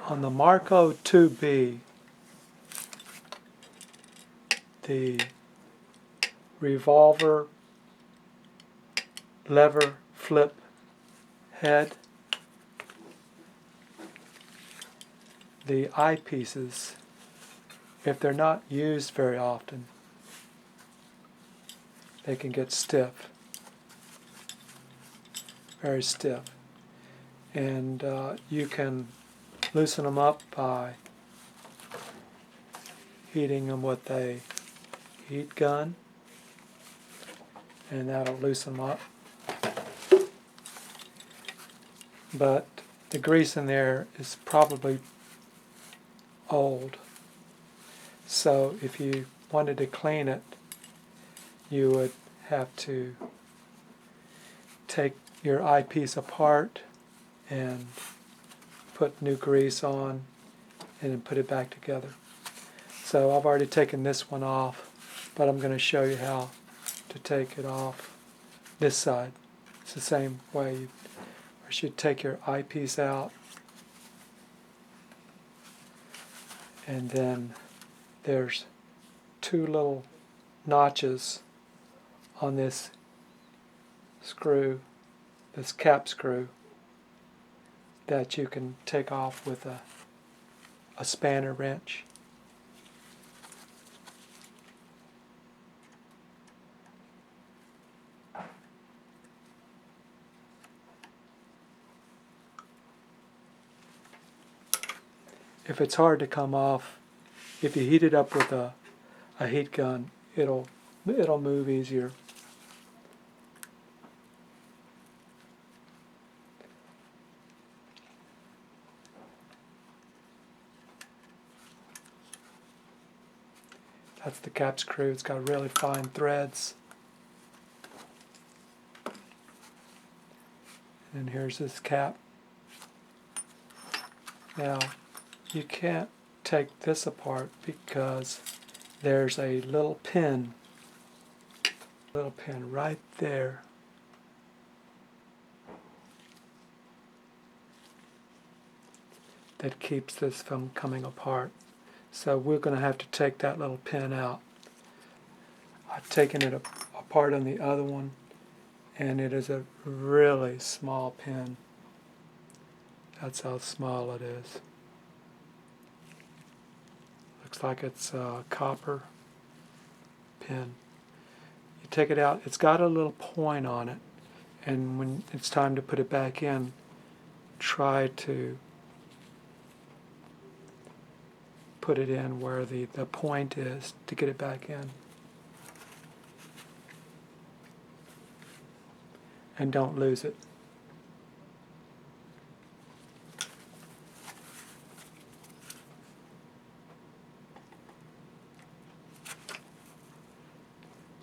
On the Marco 2B, the Revolver lever flip head, the eyepieces, if they're not used very often, they can get stiff, very stiff. And you can loosen them up by heating them with a heat gun, and that'll loosen them up. But the grease in there is probably old, so if you wanted to clean it, you would have to take your eyepiece apart and put new grease on and then put it back together. So I've already taken this one off, but I'm going to show you how to take it off this side. It's the same way. You should take your eyepiece out, and then there's two little notches on this screw, this cap screw, that you can take off with a spanner wrench. If it's hard to come off, if you heat it up with a heat gun, it'll move easier. That's the cap screw. It's got really fine threads. And here's this cap. Now, you can't take this apart because there's a little pin right there. That keeps this from coming apart. So we're going to have to take that little pin out. I've taken it apart on the other one, and it is a really small pin. That's how small it is. Looks like it's a copper pin. You take it out, it's got a little point on it, and when it's time to put it back in, try to put it in where the point is to get it back in. And don't lose it.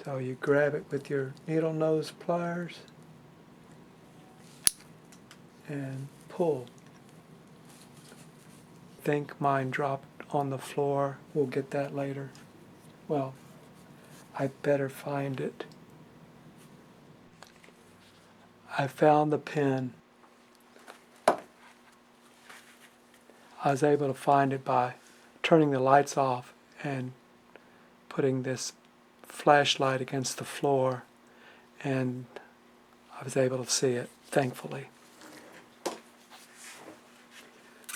So you grab it with your needle nose pliers and pull. Think mine dropped on the floor. We'll get that later. Well, I better find it. I found the pin. I was able to find it by turning the lights off and putting this flashlight against the floor, and I was able to see it, thankfully.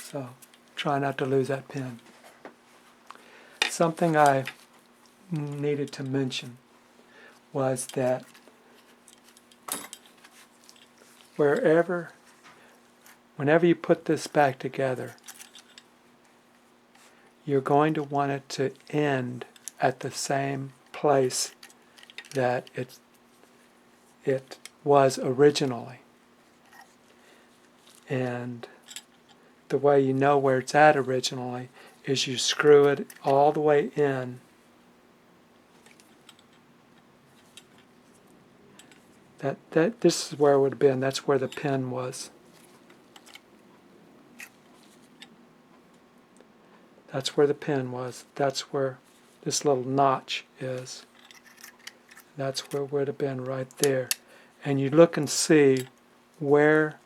So try not to lose that pin. Something I needed to mention was that whenever you put this back together, you're going to want it to end at the same place that it was originally. And the way you know where it's at originally is you screw it all the way in. This is where it would have been. That's where the pin was. That's where the pin was. That's where this little notch is. That's where it would have been, right there. And you look and see where,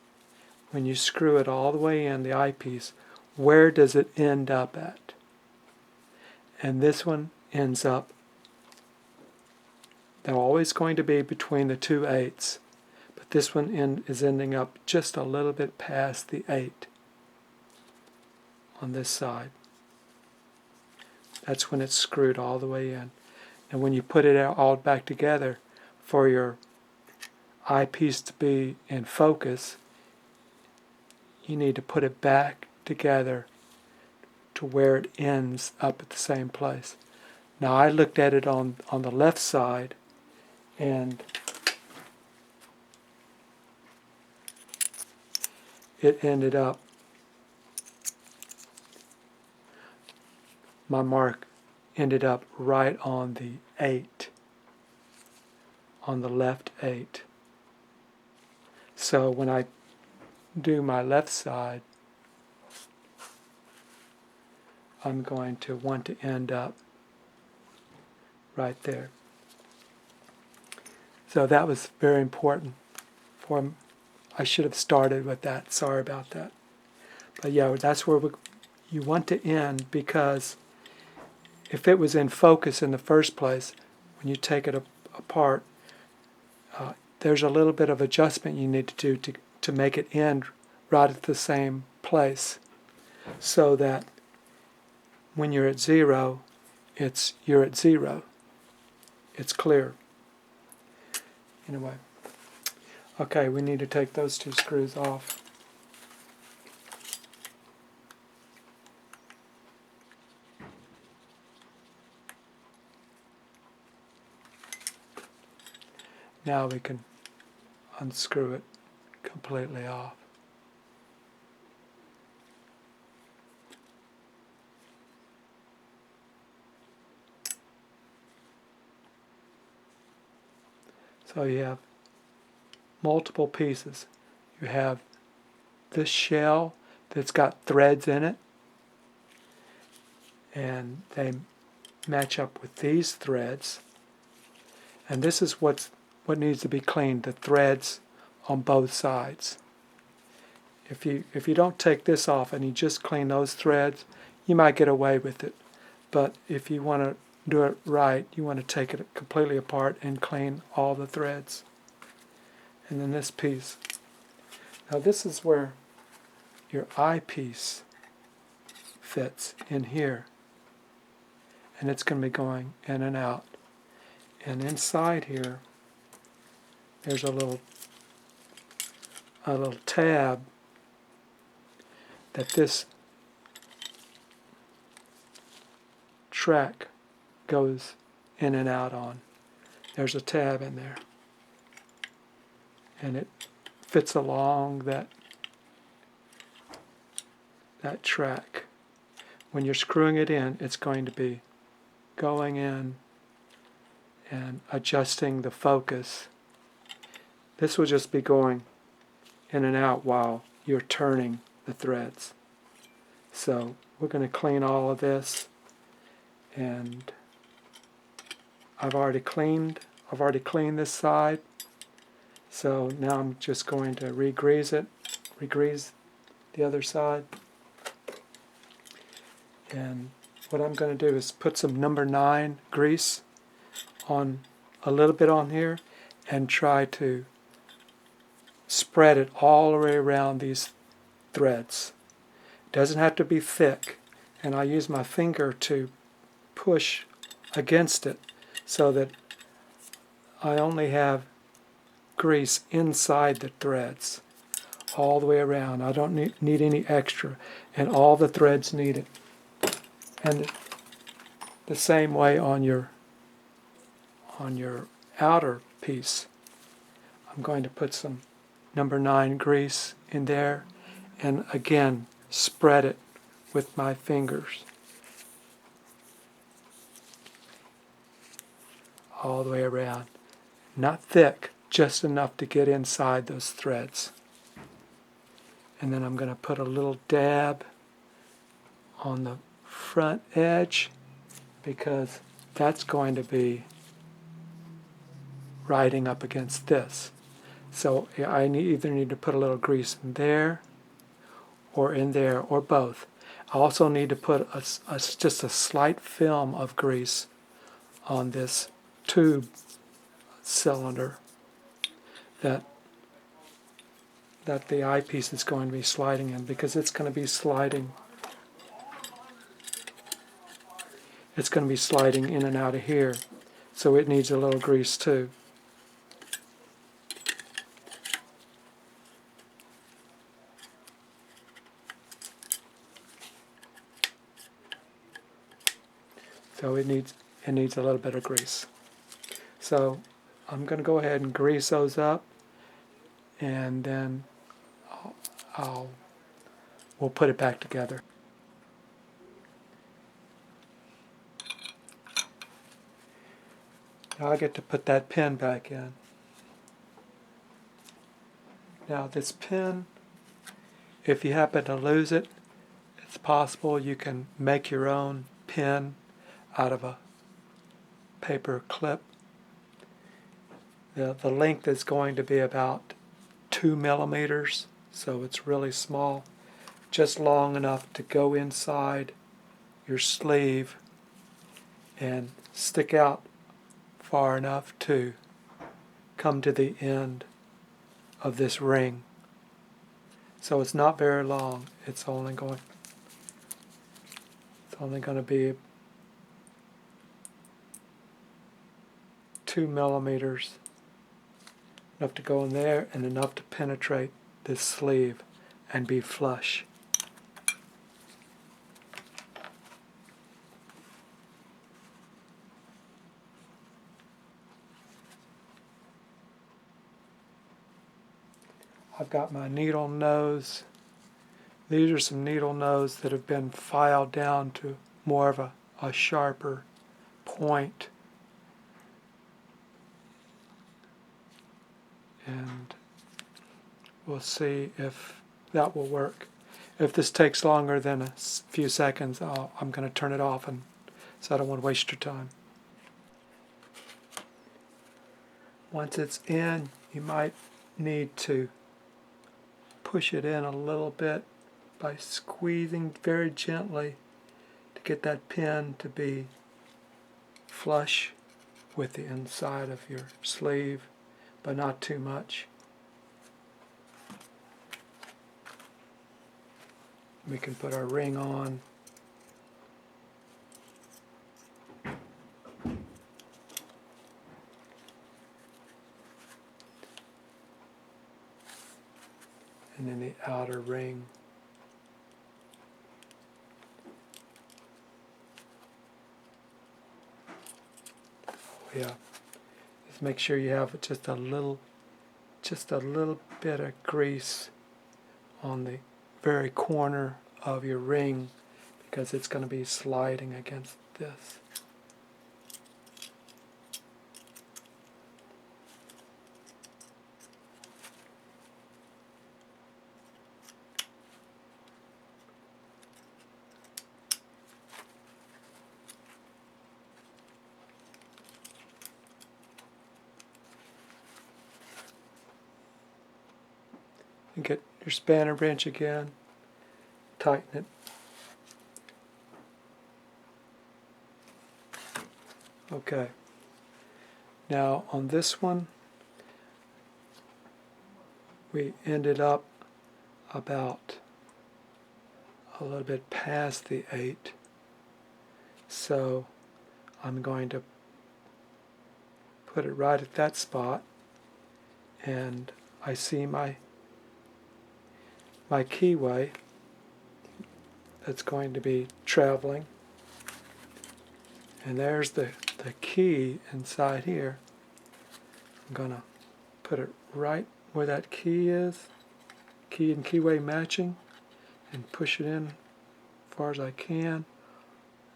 when you screw it all the way in, the eyepiece, where does it end up at? And this one ends up, they're always going to be between the 2 8s, but this one is ending up just a little bit past the 8 on this side. That's when it's screwed all the way in. And when you put it all back together for your eyepiece to be in focus, you need to put it back together to where it ends up at the same place. Now I looked at it on the left side, and it ended up, my mark ended up right on the 8, on the left 8. So when I do my left side, I'm going to want to end up right there. So that was very important for, I should have started with that, sorry about that. But yeah, that's where you want to end, because if it was in focus in the first place, when you take it apart, there's a little bit of adjustment you need to do to make it end right at the same place, so that when you're at 0, you're at 0. It's clear. Anyway, okay, we need to take those 2 screws off. Now we can unscrew it completely off. So you have multiple pieces. You have this shell that's got threads in it, and they match up with these threads. And this is what needs to be cleaned, the threads on both sides. If you don't take this off and you just clean those threads, you might get away with it. But if you want to do it right, you want to take it completely apart and clean all the threads. And then this piece. Now this is where your eyepiece fits in here. And it's going to be going in and out. And inside here, there's a little tab that this track goes in and out on. There's a tab in there, and it fits along that track. When you're screwing it in, it's going to be going in and adjusting the focus. This will just be going in and out while you're turning the threads. So we're going to clean all of this, and I've already cleaned this side. So now I'm just going to re-grease the other side. And what I'm going to do is put some number 9 grease on a little bit on here and try to spread it all the way around these threads. It doesn't have to be thick, and I use my finger to push against it so that I only have grease inside the threads all the way around. I don't need any extra, and all the threads need it. And the same way on your outer piece. I'm going to put some number 9 grease in there, and again spread it with my fingers all the way around. Not thick, just enough to get inside those threads. And then I'm going to put a little dab on the front edge, because that's going to be riding up against this. So I either need to put a little grease in there, or both. I also need to put just a slight film of grease on this tube cylinder that the eyepiece is going to be sliding in, because it's going to be sliding. It's going to be sliding in and out of here, so it needs a little grease too. So it needs a little bit of grease. So I'm going to go ahead and grease those up, and then we'll put it back together. Now I get to put that pin back in. Now this pin, if you happen to lose it, it's possible you can make your own pin out of a paper clip. The length is going to be about 2 millimeters, so it's really small, just long enough to go inside your sleeve and stick out far enough to come to the end of this ring. So it's not very long. It's only going to be 2 millimeters, enough to go in there and enough to penetrate this sleeve and be flush. I've got my needle nose. These are some needle nose that have been filed down to more of a sharper point. And we'll see if that will work. If this takes longer than a few seconds, I'm going to turn it off, so I don't want to waste your time. Once it's in, you might need to push it in a little bit by squeezing very gently to get that pin to be flush with the inside of your sleeve, but not too much. We can put our ring on. And then the outer ring. Oh yeah. Just make sure you have just a little bit of grease on the very corner of your ring, because it's going to be sliding against this. And get your spanner wrench again, tighten it. Okay. Now on this one, we ended up about a little bit past the 8. So I'm going to put it right at that spot, and I see my keyway that's going to be traveling, and there's the key inside here. I'm going to put it right where that key is, key and keyway matching, and push it in as far as I can,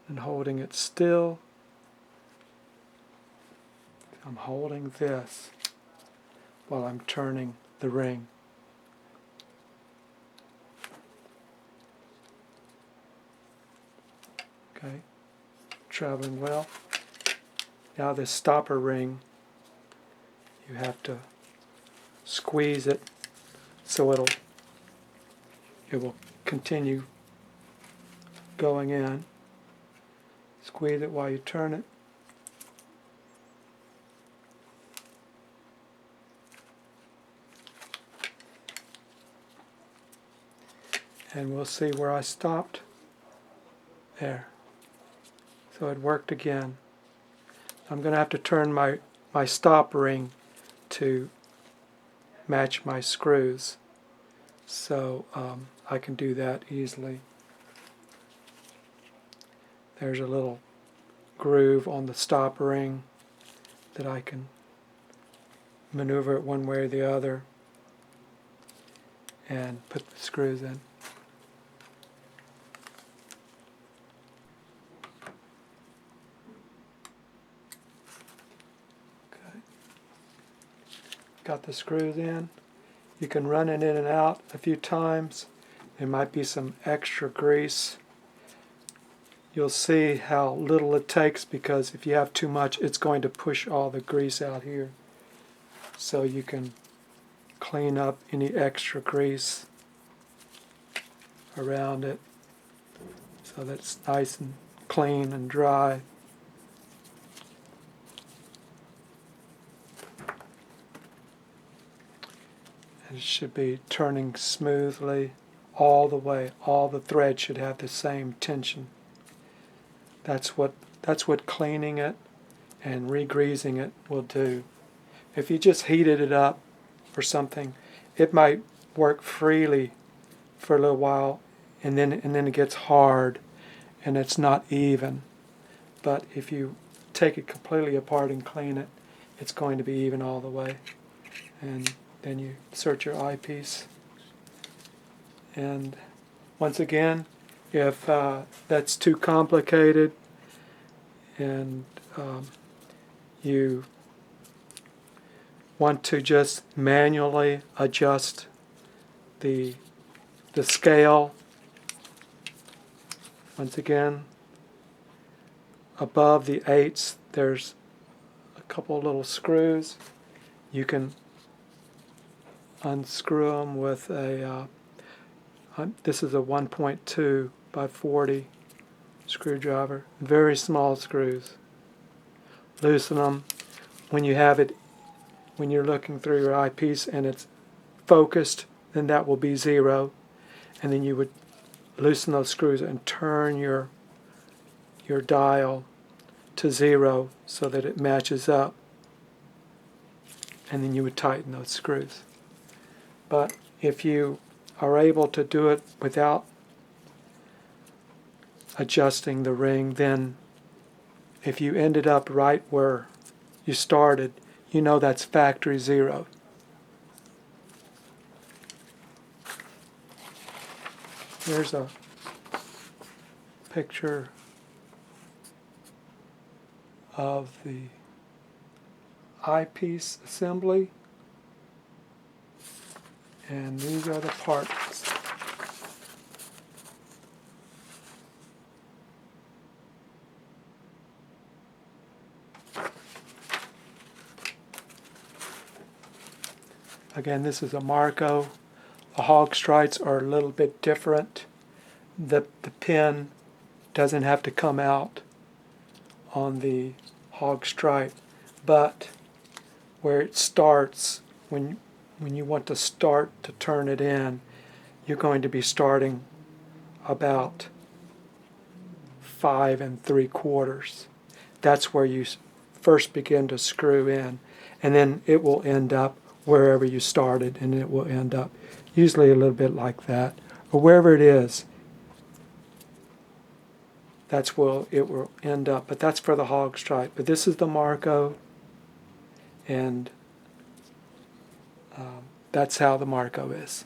and holding it still. I'm holding this while I'm turning the ring. Okay, traveling well. Now this stopper ring, you have to squeeze it so it will continue going in. Squeeze it while you turn it. And we'll see where I stopped. There. So it worked again. I'm going to have to turn my stop ring to match my screws. So I can do that easily. There's a little groove on the stop ring that I can maneuver it one way or the other and put the screws in. Okay. Got the screws in. You can run it in and out a few times. There might be some extra grease. You'll see how little it takes, because if you have too much, it's going to push all the grease out here. So you can clean up any extra grease around it so that it's nice and clean and dry. And it should be turning smoothly all the way. All the threads should have the same tension. That's what cleaning it and re-greasing it will do. If you just heated it up or something, it might work freely for a little while, and then it gets hard and it's not even. But if you take it completely apart and clean it, it's going to be even all the way. And then you insert your eyepiece. And once again, if that's too complicated and you want to just manually adjust the scale, once again, above the 8s there's a couple little screws. You can unscrew them with a this is a 1.2 by 40 screwdriver. Very small screws. Loosen them. When you have it, when you're looking through your eyepiece and it's focused, then that will be 0. And then you would loosen those screws and turn your dial to 0 so that it matches up. And then you would tighten those screws. But if you are able to do it without adjusting the ring, then if you ended up right where you started, you know that's factory 0. Here's a picture of the eyepiece assembly. And these are the parts. Again, this is a Marco. The hog stripes are a little bit different. The pin doesn't have to come out on the hog stripe, but where it starts, when you want to start to turn it in, you're going to be starting about 5 3/4. That's where you first begin to screw in, and then it will end up wherever you started, and it will end up usually a little bit like that, or wherever it is. That's where it will end up, but that's for the hog stripe. But this is the Marco, and that's how the Marco is.